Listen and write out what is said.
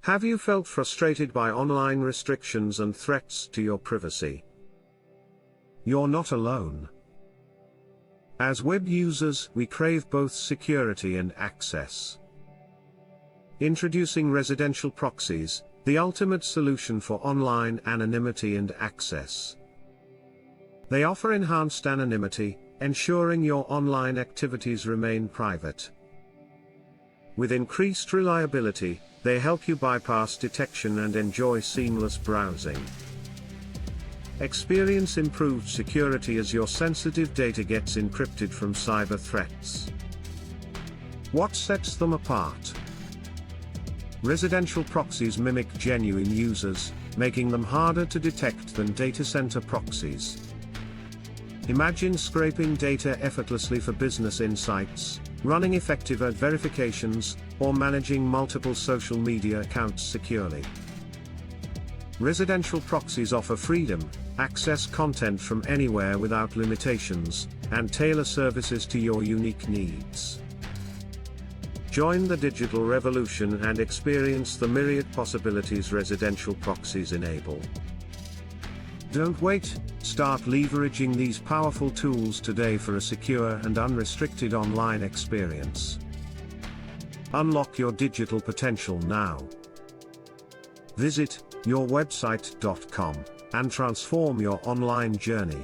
Have you felt frustrated by online restrictions and threats to your privacy? You're not alone. As web users, we crave both security and access. Introducing residential proxies, the ultimate solution for online anonymity and access. They offer enhanced anonymity, ensuring your online activities remain private. With increased reliability, they help you bypass detection and enjoy seamless browsing. Experience improved security as your sensitive data gets encrypted from cyber threats. What sets them apart? Residential proxies mimic genuine users, making them harder to detect than data center proxies. Imagine scraping data effortlessly for business insights, running effective ad verifications, or managing multiple social media accounts securely. Residential proxies offer freedom, access content from anywhere without limitations, and tailor services to your unique needs. Join the digital revolution and experience the myriad possibilities residential proxies enable. Don't wait, start leveraging these powerful tools today for a secure and unrestricted online experience. Unlock your digital potential now. Visit yourwebsite.com and transform your online journey.